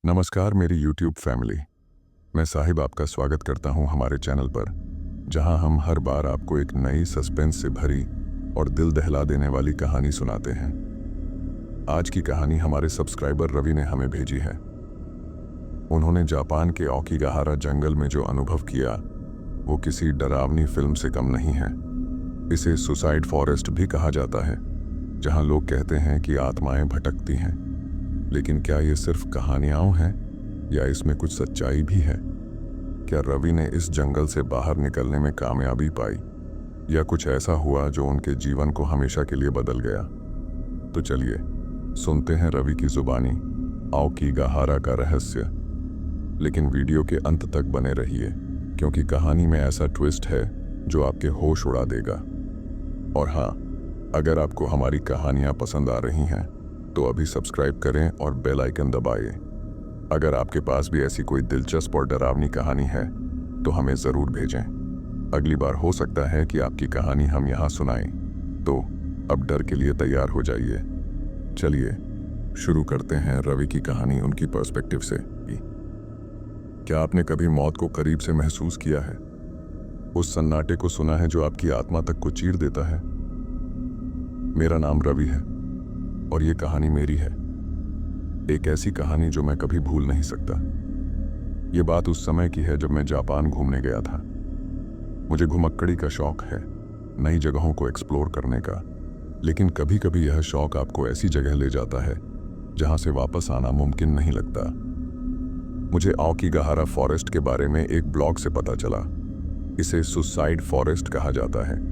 नमस्कार मेरी YouTube family. मैं साहिब आपका स्वागत करता हूं हमारे चैनल पर, जहां हम हर बार आपको एक नई सस्पेंस से भरी और दिल दहला देने वाली कहानी सुनाते हैं। आज की कहानी हमारे सब्सक्राइबर रवि ने हमें भेजी है। उन्होंने जापान के ओकिगाहारा जंगल में जो अनुभव किया वो किसी डरावनी फिल्म से कम नहीं है। इसे सुसाइड फॉरेस्ट भी कहा जाता है, जहां लोग कहते हैं कि आत्माएं भटकती हैं। लेकिन क्या ये सिर्फ कहानियां हैं या इसमें कुछ सच्चाई भी है? क्या रवि ने इस जंगल से बाहर निकलने में कामयाबी पाई या कुछ ऐसा हुआ जो उनके जीवन को हमेशा के लिए बदल गया? तो चलिए सुनते हैं रवि की जुबानी ओकिगाहारा का रहस्य। लेकिन वीडियो के अंत तक बने रहिए, क्योंकि कहानी में ऐसा ट्विस्ट है जो आपके होश उड़ा देगा। और हाँ, अगर आपको हमारी कहानियां पसंद आ रही हैं तो अभी सब्सक्राइब करें और बेल आइकन दबाइए। अगर आपके पास भी ऐसी कोई दिलचस्प और डरावनी कहानी है तो हमें ज़रूर भेजें। अगली बार हो सकता है कि आपकी कहानी हम यहाँ सुनाएं। तो अब डर के लिए तैयार हो जाइए। चलिए शुरू करते हैं रवि की कहानी उनकी पर्सपेक्टिव से। क्या आपने कभी मौत को करीब से महसूस किया है? उस सन्नाटे को सुना है जो आपकी आत्मा तक को चीर देता है? मेरा नाम रवि है और ये कहानी मेरी है। एक ऐसी कहानी जो मैं कभी भूल नहीं सकता। ये बात उस समय की है जब मैं जापान घूमने गया था। मुझे घुमक्कड़ी का शौक है, नई जगहों को एक्सप्लोर करने का। लेकिन कभी कभी यह शौक आपको ऐसी जगह ले जाता है जहां से वापस आना मुमकिन नहीं लगता। मुझे ओकिगाहारा फॉरेस्ट के बारे में एक ब्लॉग से पता चला। इसे सुसाइड फॉरेस्ट कहा जाता है।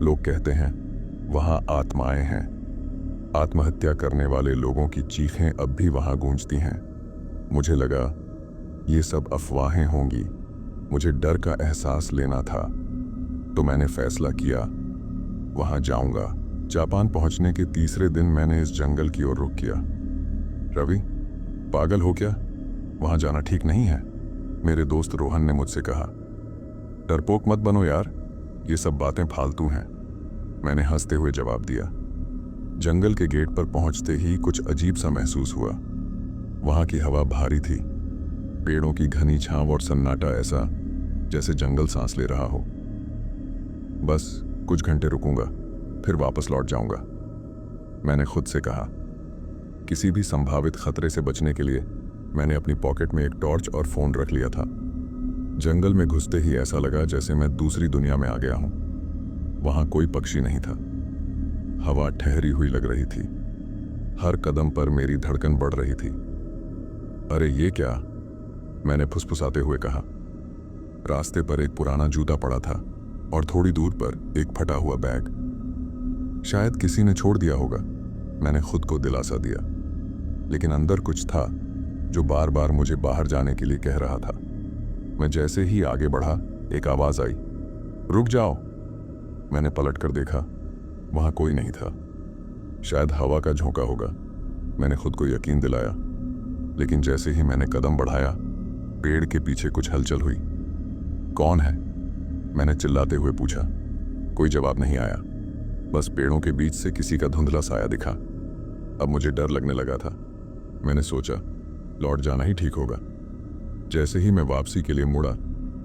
लोग कहते हैं वहां आत्माएं हैं। आत्महत्या करने वाले लोगों की चीखें अब भी वहां गूंजती हैं। मुझे लगा ये सब अफवाहें होंगी। मुझे डर का एहसास लेना था, तो मैंने फैसला किया वहां जाऊंगा। जापान पहुंचने के तीसरे दिन मैंने इस जंगल की ओर रुख किया। रवि, पागल हो क्या? वहां जाना ठीक नहीं है, मेरे दोस्त रोहन ने मुझसे कहा। डरपोक मत बनो यार, ये सब बातें फालतू हैं, मैंने हंसते हुए जवाब दिया। जंगल के गेट पर पहुंचते ही कुछ अजीब सा महसूस हुआ। वहां की हवा भारी थी, पेड़ों की घनी छांव और सन्नाटा ऐसा जैसे जंगल सांस ले रहा हो। बस कुछ घंटे रुकूंगा, फिर वापस लौट जाऊंगा, मैंने खुद से कहा। किसी भी संभावित खतरे से बचने के लिए मैंने अपनी पॉकेट में एक टॉर्च और फोन रख लिया था। जंगल में घुसते ही ऐसा लगा जैसे मैं दूसरी दुनिया में आ गया हूं। वहां कोई पक्षी नहीं था, हवा ठहरी हुई लग रही थी। हर कदम पर मेरी धड़कन बढ़ रही थी। अरे ये क्या, मैंने फुसफुसाते हुए कहा। रास्ते पर एक पुराना जूता पड़ा था और थोड़ी दूर पर एक फटा हुआ बैग। शायद किसी ने छोड़ दिया होगा, मैंने खुद को दिलासा दिया। लेकिन अंदर कुछ था जो बार बार मुझे बाहर जाने के लिए कह रहा था। मैं जैसे ही आगे बढ़ा, एक आवाज आई, रुक जाओ। मैंने पलट कर देखा, वहां कोई नहीं था। शायद हवा का झोंका होगा, मैंने खुद को यकीन दिलाया। लेकिन जैसे ही मैंने कदम बढ़ाया, पेड़ के पीछे कुछ हलचल हुई। कौन है? मैंने चिल्लाते हुए पूछा। कोई जवाब नहीं आया, बस पेड़ों के बीच से किसी का धुंधला साया दिखा। अब मुझे डर लगने लगा था। मैंने सोचा लौट जाना ही ठीक होगा। जैसे ही मैं वापसी के लिए मुड़ा,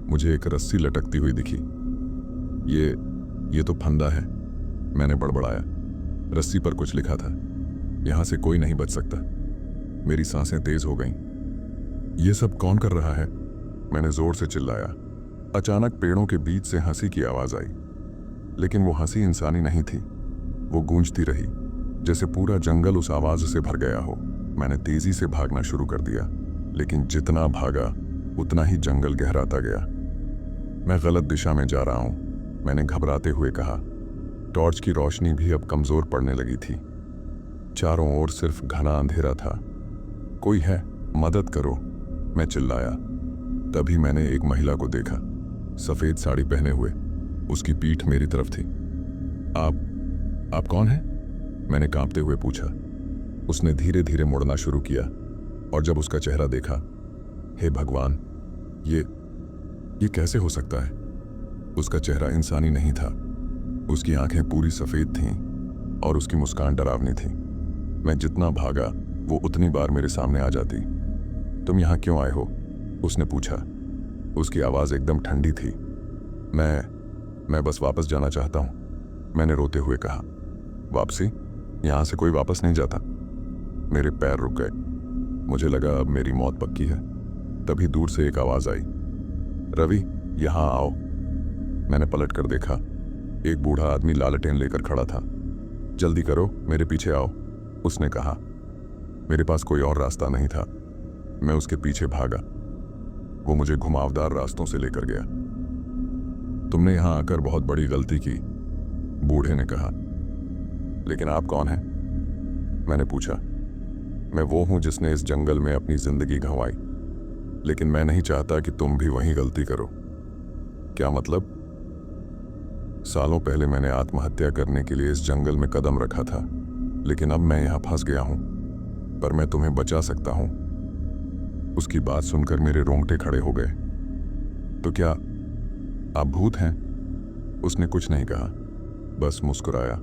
मुझे एक रस्सी लटकती हुई दिखी। ये तो फंदा है, मैंने बड़बड़ाया। रस्सी पर कुछ लिखा था, यहां से कोई नहीं बच सकता। मेरी सांसें तेज हो गईं। ये सब कौन कर रहा है? मैंने जोर से चिल्लाया। अचानक पेड़ों के बीच से हंसी की आवाज आई, लेकिन वो हंसी इंसानी नहीं थी। वो गूंजती रही जैसे पूरा जंगल उस आवाज से भर गया हो। मैंने तेजी से भागना शुरू कर दिया, लेकिन जितना भागा उतना ही जंगल गहराता गया। मैं गलत दिशा में जा रहा हूं, मैंने घबराते हुए कहा। टॉर्च की रोशनी भी अब कमजोर पड़ने लगी थी। चारों ओर सिर्फ घना अंधेरा था। कोई है, मदद करो, मैं चिल्लाया। तभी मैंने एक महिला को देखा, सफेद साड़ी पहने हुए। उसकी पीठ मेरी तरफ थी। आप कौन हैं? मैंने कांपते हुए पूछा। उसने धीरे धीरे मुड़ना शुरू किया और जब उसका चेहरा देखा, हे भगवान, ये कैसे हो सकता है? उसका चेहरा इंसानी नहीं था। उसकी आंखें पूरी सफेद थीं और उसकी मुस्कान डरावनी थी। मैं जितना भागा वो उतनी बार मेरे सामने आ जाती। तुम यहाँ क्यों आए हो? उसने पूछा। उसकी आवाज़ एकदम ठंडी थी। मैं बस वापस जाना चाहता हूँ, मैंने रोते हुए कहा। वापसी? यहाँ से कोई वापस नहीं जाता। मेरे पैर रुक गए। मुझे लगा अब मेरी मौत पक्की है। तभी दूर से एक आवाज़ आई, रवि यहाँ आओ। मैंने पलट कर देखा। एक बूढ़ा आदमी लालटेन लेकर खड़ा था। जल्दी करो, मेरे पीछे आओ, उसने कहा। मेरे पास कोई और रास्ता नहीं था। मैं उसके पीछे भागा। वो मुझे घुमावदार रास्तों से लेकर गया। तुमने यहां आकर बहुत बड़ी गलती की, बूढ़े ने कहा। लेकिन आप कौन हैं? मैंने पूछा। मैं वो हूं जिसने इस जंगल में अपनी जिंदगी गंवाई, लेकिन मैं नहीं चाहता कि तुम भी वही गलती करो। क्या मतलब? सालों पहले मैंने आत्महत्या करने के लिए इस जंगल में कदम रखा था, लेकिन अब मैं यहां फंस गया हूं। पर मैं तुम्हें बचा सकता हूं। उसकी बात सुनकर मेरे रोंगटे खड़े हो गए। तो क्या आप भूत हैं? उसने कुछ नहीं कहा, बस मुस्कुराया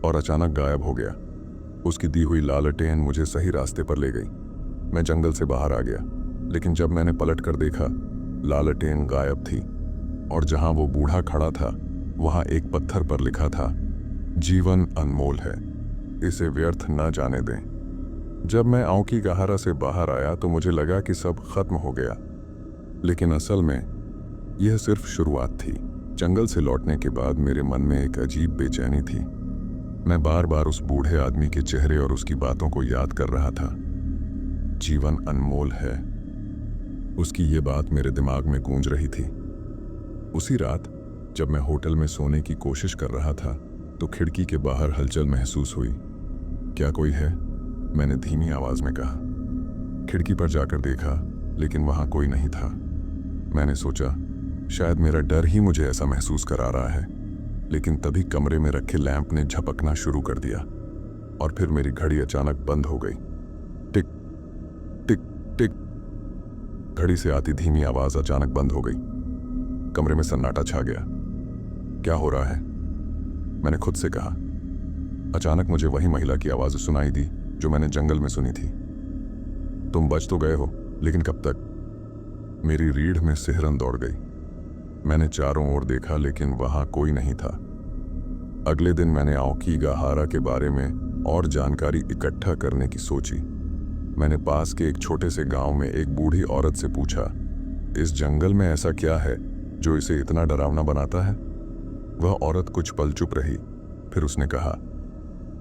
और अचानक गायब हो गया। उसकी दी हुई लालटेन मुझे सही रास्ते पर ले गई। मैं जंगल से बाहर आ गया, लेकिन जब मैंने पलट कर देखा, लालटेन गायब थी और जहां वो बूढ़ा खड़ा था वहां एक पत्थर पर लिखा था, जीवन अनमोल है, इसे व्यर्थ न जाने दें। जब मैं औंकी गहारा से बाहर आया तो मुझे लगा कि सब खत्म हो गया, लेकिन असल में यह सिर्फ शुरुआत थी। जंगल से लौटने के बाद मेरे मन में एक अजीब बेचैनी थी। मैं बार बार उस बूढ़े आदमी के चेहरे और उसकी बातों को याद कर रहा था। जीवन अनमोल है, उसकी ये बात मेरे दिमाग में गूंज रही थी। उसी रात जब मैं होटल में सोने की कोशिश कर रहा था तो खिड़की के बाहर हलचल महसूस हुई। क्या कोई है? मैंने धीमी आवाज में कहा। खिड़की पर जाकर देखा, लेकिन वहां कोई नहीं था। मैंने सोचा शायद मेरा डर ही मुझे ऐसा महसूस करा रहा है, लेकिन तभी कमरे में रखे लैंप ने झपकना शुरू कर दिया और फिर मेरी घड़ी अचानक बंद हो गई। टिक टिक टिक। घड़ी से आती धीमी आवाज अचानक बंद हो गई। कमरे में सन्नाटा छा गया। क्या हो रहा है? मैंने खुद से कहा। अचानक मुझे वही महिला की आवाज सुनाई दी जो मैंने जंगल में सुनी थी। तुम बच तो गए हो, लेकिन कब तक? मेरी रीढ़ में सिहरन दौड़ गई। मैंने चारों ओर देखा, लेकिन वहां कोई नहीं था। अगले दिन मैंने औंकी गहारा के बारे में और जानकारी इकट्ठा करने की सोची। मैंने पास के एक छोटे से गांव में एक बूढ़ी औरत से पूछा, इस जंगल में ऐसा क्या है जो इसे इतना डरावना बनाता है? वह औरत कुछ पल चुप रही, फिर उसने कहा,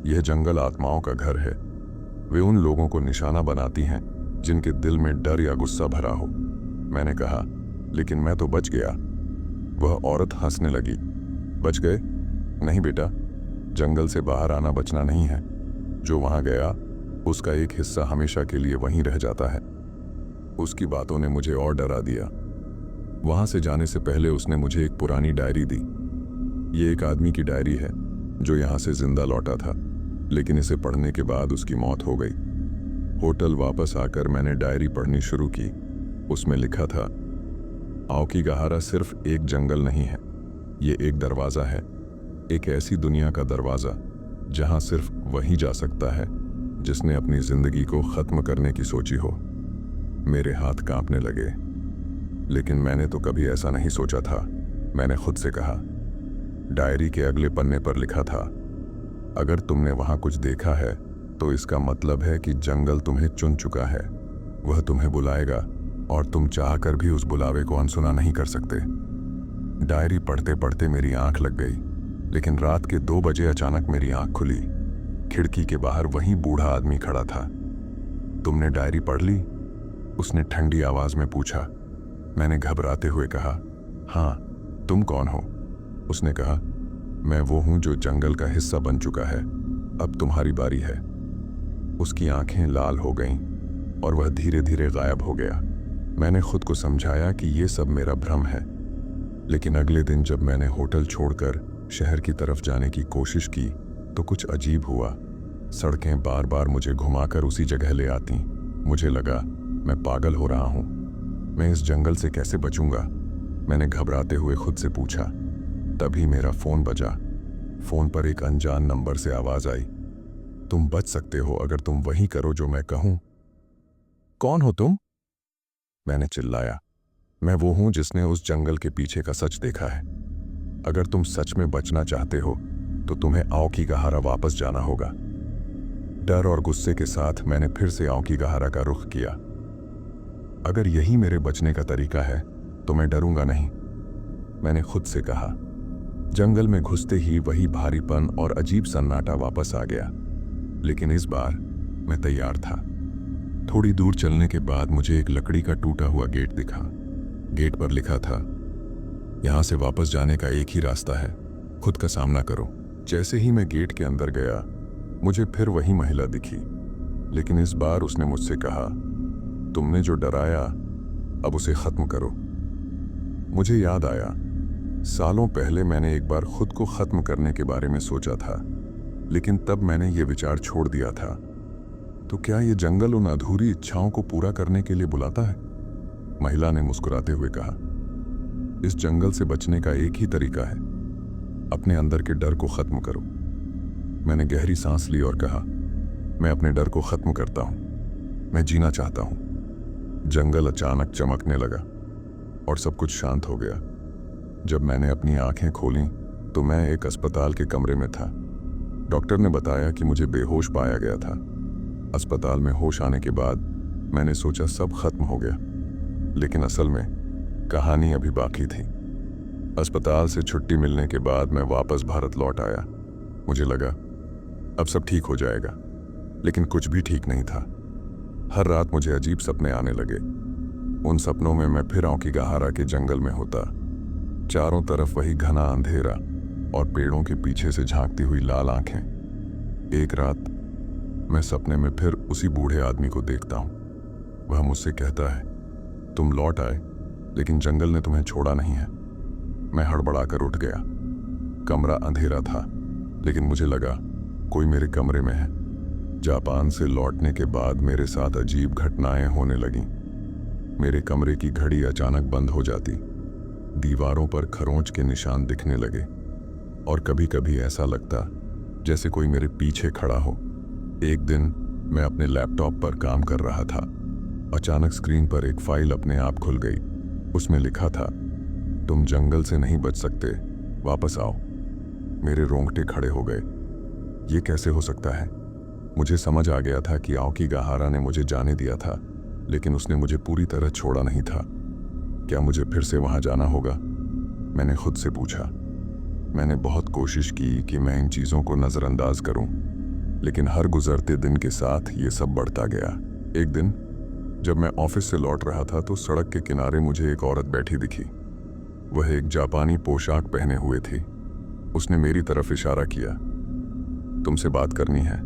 यह जंगल आत्माओं का घर है। वे उन लोगों को निशाना बनाती हैं जिनके दिल में डर या गुस्सा भरा हो। मैंने कहा, लेकिन मैं तो बच गया। वह औरत हंसने लगी। बच गए? नहीं बेटा, जंगल से बाहर आना बचना नहीं है। जो वहां गया उसका एक हिस्सा हमेशा के लिए वहीं रह जाता है। उसकी बातों ने मुझे और डरा दिया। वहां से जाने से पहले उसने मुझे एक पुरानी डायरी दी। ये एक आदमी की डायरी है जो यहां से जिंदा लौटा था, लेकिन इसे पढ़ने के बाद उसकी मौत हो गई। होटल वापस आकर मैंने डायरी पढ़नी शुरू की। उसमें लिखा था, औंकी गहारा सिर्फ एक जंगल नहीं है, ये एक दरवाज़ा है, एक ऐसी दुनिया का दरवाज़ा जहां सिर्फ वही जा सकता है जिसने अपनी जिंदगी को ख़त्म करने की सोची हो। मेरे हाथ कांपने लगे, लेकिन मैंने तो कभी ऐसा नहीं सोचा था। मैंने खुद से कहा। डायरी के अगले पन्ने पर लिखा था, अगर तुमने वहां कुछ देखा है तो इसका मतलब है कि जंगल तुम्हें चुन चुका है। वह तुम्हें बुलाएगा और तुम चाहकर भी उस बुलावे को अनसुना नहीं कर सकते। डायरी पढ़ते पढ़ते मेरी आंख लग गई, लेकिन रात के 2 बजे अचानक मेरी आंख खुली। खिड़की के बाहर वही बूढ़ा आदमी खड़ा था। तुमने डायरी पढ़ ली? उसने ठंडी आवाज में पूछा। मैंने घबराते हुए कहा, हाँ, तुम कौन हो? उसने कहा, मैं वो हूं जो जंगल का हिस्सा बन चुका है, अब तुम्हारी बारी है। उसकी आंखें लाल हो गईं और वह धीरे धीरे गायब हो गया। मैंने खुद को समझाया कि ये सब मेरा भ्रम है, लेकिन अगले दिन जब मैंने होटल छोड़कर शहर की तरफ जाने की कोशिश की तो कुछ अजीब हुआ। सड़कें बार बार मुझे घुमाकर उसी जगह ले आती। मुझे लगा मैं पागल हो रहा हूं। मैं इस जंगल से कैसे बचूंगा? मैंने घबराते हुए खुद से पूछा। तभी मेरा फोन बजा। फोन पर एक अनजान नंबर से आवाज आई, तुम बच सकते हो अगर तुम वही करो जो मैं कहूं। कौन हो तुम? मैंने चिल्लाया। मैं वो हूं जिसने उस जंगल के पीछे का सच देखा है। अगर तुम सच में बचना चाहते हो तो तुम्हें आँव की गहारा वापस जाना होगा। डर और गुस्से के साथ मैंने फिर से आँव की गहारा का रुख किया। अगर यही मेरे बचने का तरीका है तो मैं डरूंगा नहीं, मैंने खुद से कहा। जंगल में घुसते ही वही भारीपन और अजीब सन्नाटा वापस आ गया, लेकिन इस बार मैं तैयार था। थोड़ी दूर चलने के बाद मुझे एक लकड़ी का टूटा हुआ गेट दिखा। गेट पर लिखा था, यहां से वापस जाने का एक ही रास्ता है, खुद का सामना करो। जैसे ही मैं गेट के अंदर गया, मुझे फिर वही महिला दिखी, लेकिन इस बार उसने मुझसे कहा, तुमने जो डराया अब उसे खत्म करो। मुझे याद आया, सालों पहले मैंने एक बार खुद को खत्म करने के बारे में सोचा था, लेकिन तब मैंने ये विचार छोड़ दिया था। तो क्या ये जंगल उन अधूरी इच्छाओं को पूरा करने के लिए बुलाता है? महिला ने मुस्कुराते हुए कहा, इस जंगल से बचने का एक ही तरीका है, अपने अंदर के डर को खत्म करो। मैंने गहरी सांस ली और कहा, मैं अपने डर को खत्म करता हूं, मैं जीना चाहता हूं। जंगल अचानक चमकने लगा और सब कुछ शांत हो गया। जब मैंने अपनी आंखें खोलीं तो मैं एक अस्पताल के कमरे में था। डॉक्टर ने बताया कि मुझे बेहोश पाया गया था। अस्पताल में होश आने के बाद मैंने सोचा सब खत्म हो गया, लेकिन असल में कहानी अभी बाकी थी। अस्पताल से छुट्टी मिलने के बाद मैं वापस भारत लौट आया। मुझे लगा अब सब ठीक हो जाएगा, लेकिन कुछ भी ठीक नहीं था। हर रात मुझे अजीब सपने आने लगे। उन सपनों में मैं फिर आँव की गहारा के जंगल में होता। चारों तरफ वही घना अंधेरा और पेड़ों के पीछे से झांकती हुई लाल आंखें। एक रात मैं सपने में फिर उसी बूढ़े आदमी को देखता हूँ। वह मुझसे कहता है, तुम लौट आए, लेकिन जंगल ने तुम्हें छोड़ा नहीं है। मैं हड़बड़ाकर उठ गया। कमरा अंधेरा था, लेकिन मुझे लगा कोई मेरे कमरे में है। जापान से लौटने के बाद मेरे साथ अजीब घटनाएं होने लगीं। मेरे कमरे की घड़ी अचानक बंद हो जाती, दीवारों पर खरोंच के निशान दिखने लगे, और कभी कभी ऐसा लगता जैसे कोई मेरे पीछे खड़ा हो। एक दिन मैं अपने लैपटॉप पर काम कर रहा था। अचानक स्क्रीन पर एक फाइल अपने आप खुल गई। उसमें लिखा था, तुम जंगल से नहीं बच सकते, वापस आओ। मेरे रोंगटे खड़े हो गए। ये कैसे हो सकता है? मुझे समझ आ गया था कि आँव की गहारा ने मुझे जाने दिया था, लेकिन उसने मुझे पूरी तरह छोड़ा नहीं था। क्या मुझे फिर से वहां जाना होगा? मैंने खुद से पूछा। मैंने बहुत कोशिश की कि मैं इन चीज़ों को नज़रअंदाज करूं, लेकिन हर गुजरते दिन के साथ ये सब बढ़ता गया। एक दिन जब मैं ऑफिस से लौट रहा था तो सड़क के किनारे मुझे एक औरत बैठी दिखी। वह एक जापानी पोशाक पहने हुए थी। उसने मेरी तरफ इशारा किया। तुमसे बात करनी है,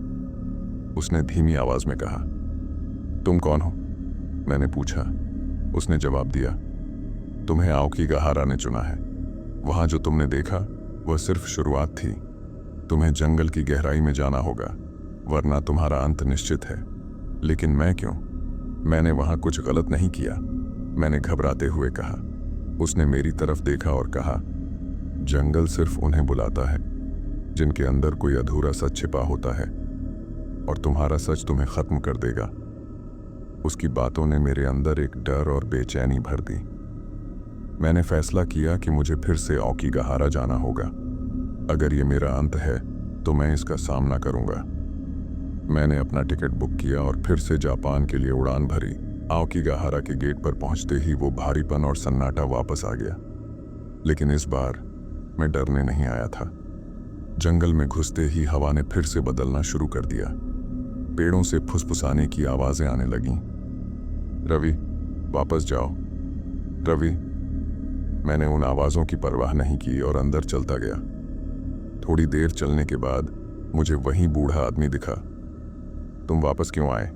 उसने धीमी आवाज में कहा। तुम कौन हो? मैंने पूछा। उसने जवाब दिया, तुम्हें आँव की गहारा ने चुना है। वहां जो तुमने देखा वह सिर्फ शुरुआत थी। तुम्हें जंगल की गहराई में जाना होगा, वरना तुम्हारा अंत निश्चित है। लेकिन मैं क्यों? मैंने वहां कुछ गलत नहीं किया, मैंने घबराते हुए कहा। उसने मेरी तरफ देखा और कहा, जंगल सिर्फ उन्हें बुलाता है जिनके अंदर कोई अधूरा सच छिपा होता है, और तुम्हारा सच तुम्हें खत्म कर देगा। उसकी बातों ने मेरे अंदर एक डर और बेचैनी भर दी। मैंने फैसला किया कि मुझे फिर से आँव की गहारा जाना होगा। अगर ये मेरा अंत है तो मैं इसका सामना करूंगा। मैंने अपना टिकट बुक किया और फिर से जापान के लिए उड़ान भरी। आँव की गहारा के गेट पर पहुंचते ही वो भारीपन और सन्नाटा वापस आ गया, लेकिन इस बार मैं डरने नहीं आया था। जंगल में घुसते ही हवा ने फिर से बदलना शुरू कर दिया। पेड़ों से फुसफुसाने की आवाजें आने लगीं। रवि, वापस जाओ। रवि। मैंने उन आवाजों की परवाह नहीं की और अंदर चलता गया। थोड़ी देर चलने के बाद मुझे वही बूढ़ा आदमी दिखा। तुम वापस क्यों आए?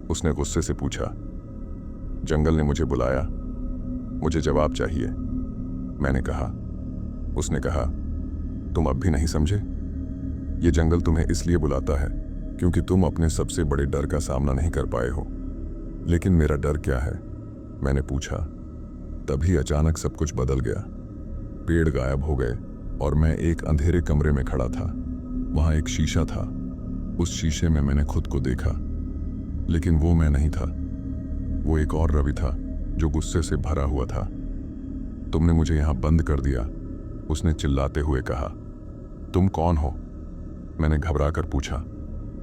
उसने गुस्से से पूछा। जंगल ने मुझे बुलाया, मुझे जवाब चाहिए, मैंने कहा। उसने कहा, तुम अब भी नहीं समझे? ये जंगल तुम्हें इसलिए बुलाता है क्योंकि तुम अपने सबसे बड़े डर का सामना नहीं कर पाए हो। लेकिन मेरा डर क्या है? मैंने पूछा। तभी अचानक सब कुछ बदल गया। पेड़ गायब हो गए और मैं एक अंधेरे कमरे में खड़ा था। वहां एक शीशा था। उस शीशे में मैंने खुद को देखा, लेकिन वो मैं नहीं था। वो एक और रवि था, जो गुस्से से भरा हुआ था। तुमने मुझे यहां बंद कर दिया, उसने चिल्लाते हुए कहा। तुम कौन हो? मैंने घबरा कर पूछा।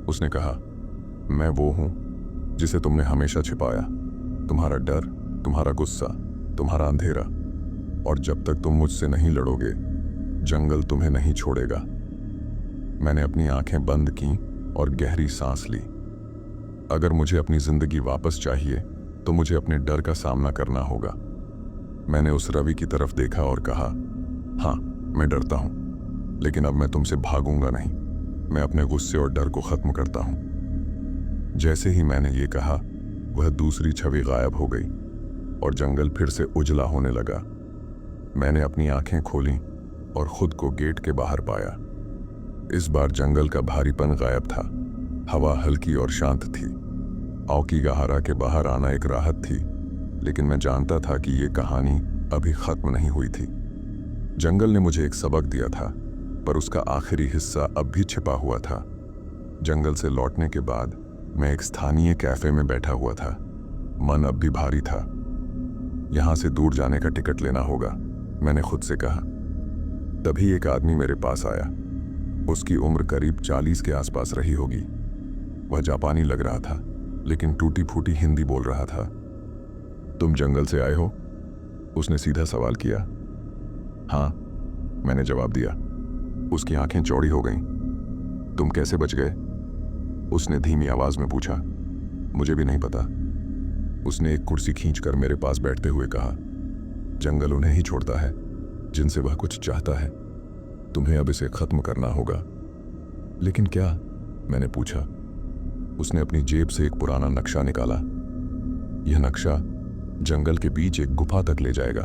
उसने कहा, मैं वो हूं जिसे तुमने हमेशा छिपाया। तुम्हारा डर, तुम्हारा गुस्सा, तुम्हारा अंधेरा। और जब तक तुम मुझसे नहीं लड़ोगे, जंगल तुम्हें नहीं छोड़ेगा। मैंने अपनी आंखें बंद की और गहरी सांस ली। अगर मुझे अपनी जिंदगी वापस चाहिए तो मुझे अपने डर का सामना करना होगा। मैंने उस रवि की तरफ देखा और कहा, हाँ, मैं डरता हूं, लेकिन अब मैं तुमसे भागूंगा नहीं। मैं अपने गुस्से और डर को खत्म करता हूं। जैसे ही मैंने ये कहा, वह दूसरी छवि गायब हो गई और जंगल फिर से उजला होने लगा। मैंने अपनी आंखें खोलीं और खुद को गेट के बाहर पाया। इस बार जंगल का भारीपन गायब था। हवा हल्की और शांत थी। औकीगाहरा के बाहर आना एक राहत थी, लेकिन मैं जानता था कि ये कहानी अभी खत्म नहीं हुई थी। जंगल ने मुझे एक सबक दिया था, पर उसका आखिरी हिस्सा अब भी छिपा हुआ था। जंगल से लौटने के बाद मैं एक स्थानीय कैफे में बैठा हुआ था। मन अब भी भारी था। यहां से दूर जाने का टिकट लेना होगा, मैंने खुद से कहा। तभी एक आदमी मेरे पास आया। उसकी उम्र करीब 40 के आसपास रही होगी। वह जापानी लग रहा था, लेकिन टूटी फूटी हिंदी बोल रहा था। तुम जंगल से आए हो? उसने सीधा सवाल किया। हाँ, मैंने जवाब दिया। उसकी आंखें चौड़ी हो गईं। तुम कैसे बच गए? उसने धीमी आवाज में पूछा। मुझे भी नहीं पता। उसने एक कुर्सी खींचकर मेरे पास बैठते हुए कहा, जंगल उन्हें ही छोड़ता है जिनसे वह कुछ चाहता है। तुम्हें अब इसे खत्म करना होगा। लेकिन क्या? मैंने पूछा। उसने अपनी जेब से एक पुराना नक्शा निकाला। यह नक्शा जंगल के बीच एक गुफा तक ले जाएगा।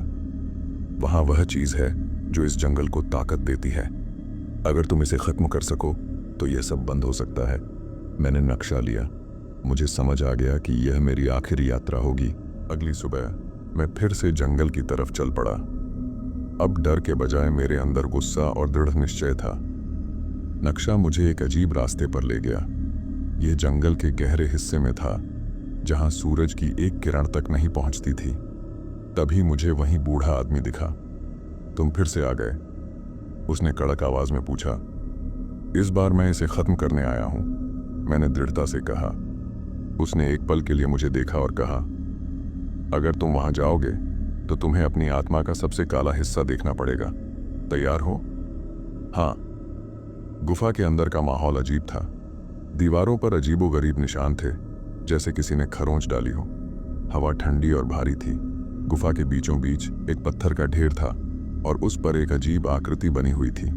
वहां वह चीज है जो इस जंगल को ताकत देती है। अगर तुम इसे खत्म कर सको तो यह सब बंद हो सकता है। मैंने नक्शा लिया। मुझे समझ आ गया कि यह मेरी आखिरी यात्रा होगी। अगली सुबह मैं फिर से जंगल की तरफ चल पड़ा। अब डर के बजाय मेरे अंदर गुस्सा और दृढ़ निश्चय था। नक्शा मुझे एक अजीब रास्ते पर ले गया। यह जंगल के गहरे हिस्से में था, जहां सूरज की एक किरण तक नहीं पहुंचती थी। तभी मुझे वहीं बूढ़ा आदमी दिखा। तुम फिर से आ गए? उसने कड़क आवाज में पूछा। इस बार मैं इसे खत्म करने आया हूं, मैंने दृढ़ता से कहा। उसने एक पल के लिए मुझे देखा और कहा, अगर तुम वहां जाओगे तो तुम्हें अपनी आत्मा का सबसे काला हिस्सा देखना पड़ेगा। तैयार हो? हाँ। गुफा के अंदर का माहौल अजीब था। दीवारों पर अजीबोगरीब निशान थे, जैसे किसी ने खरोंच डाली हो। हवा ठंडी और भारी थी। गुफा के बीचों बीच एक पत्थर का ढेर था और उस पर एक अजीब आकृति बनी हुई थी।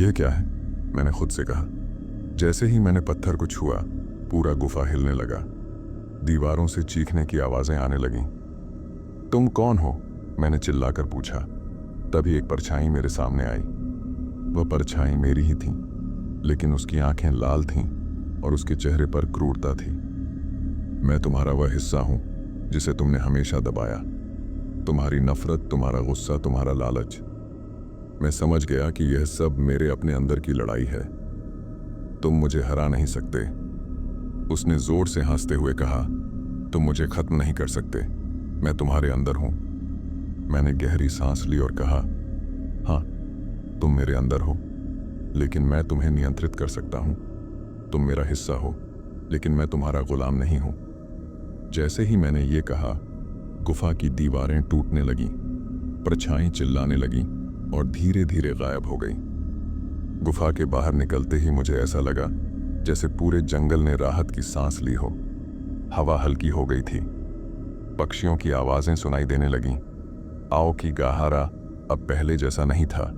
यह क्या है? मैंने खुद से कहा। जैसे ही मैंने पत्थर को छुआ, पूरा गुफा हिलने लगा। दीवारों से चीखने की आवाजें आने लगीं। तुम कौन हो? मैंने चिल्लाकर पूछा। तभी एक परछाई मेरे सामने आई। वह परछाई मेरी ही थी, लेकिन उसकी आंखें लाल थीं और उसके चेहरे पर क्रूरता थी। मैं तुम्हारा वह हिस्सा हूं जिसे तुमने हमेशा दबाया। तुम्हारी नफरत, तुम्हारा गुस्सा, तुम्हारा लालच। मैं समझ गया कि यह सब मेरे अपने अंदर की लड़ाई है। तुम मुझे हरा नहीं सकते। उसने जोर से हंसते हुए कहा, तुम मुझे खत्म नहीं कर सकते। मैं तुम्हारे अंदर हूं। मैंने गहरी सांस ली और कहा, हाँ, तुम मेरे अंदर हो, लेकिन मैं तुम्हें नियंत्रित कर सकता हूं। तुम मेरा हिस्सा हो, लेकिन मैं तुम्हारा गुलाम नहीं हूं। जैसे ही मैंने ये कहा, गुफा की दीवारें टूटने लगीं, परछाई चिल्लाने लगीं और धीरे धीरे गायब हो गई। गुफा के बाहर निकलते ही मुझे ऐसा लगा जैसे पूरे जंगल ने राहत की सांस ली हो। हवा हल्की हो गई थी। पक्षियों की आवाजें सुनाई देने लगीं। औकीगाहरा अब पहले जैसा नहीं था।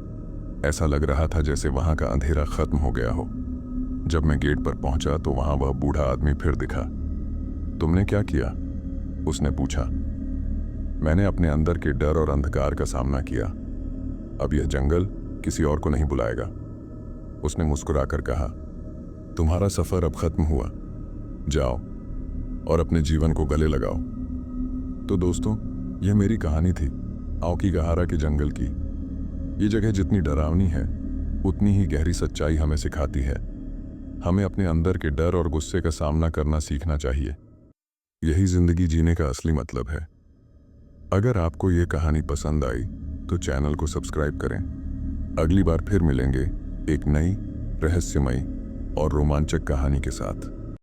ऐसा लग रहा था जैसे वहां का अंधेरा खत्म हो गया हो। जब मैं गेट पर पहुंचा तो वहां वह बूढ़ा आदमी फिर दिखा। तुमने क्या किया? उसने पूछा। मैंने अपने अंदर के डर और अंधकार का सामना किया। अब यह जंगल किसी और को नहीं बुलाएगा। उसने मुस्कुराकर कहा, तुम्हारा सफर अब खत्म हुआ। जाओ और अपने जीवन को गले लगाओ। तो दोस्तों, यह मेरी कहानी थी औकीगाहरा के जंगल की। ये जगह जितनी डरावनी है, उतनी ही गहरी सच्चाई हमें सिखाती है। हमें अपने अंदर के डर और गुस्से का सामना करना सीखना चाहिए। यही जिंदगी जीने का असली मतलब है। अगर आपको ये कहानी पसंद आई तो चैनल को सब्सक्राइब करें। अगली बार फिर मिलेंगे एक नई रहस्यमयी और रोमांचक कहानी के साथ।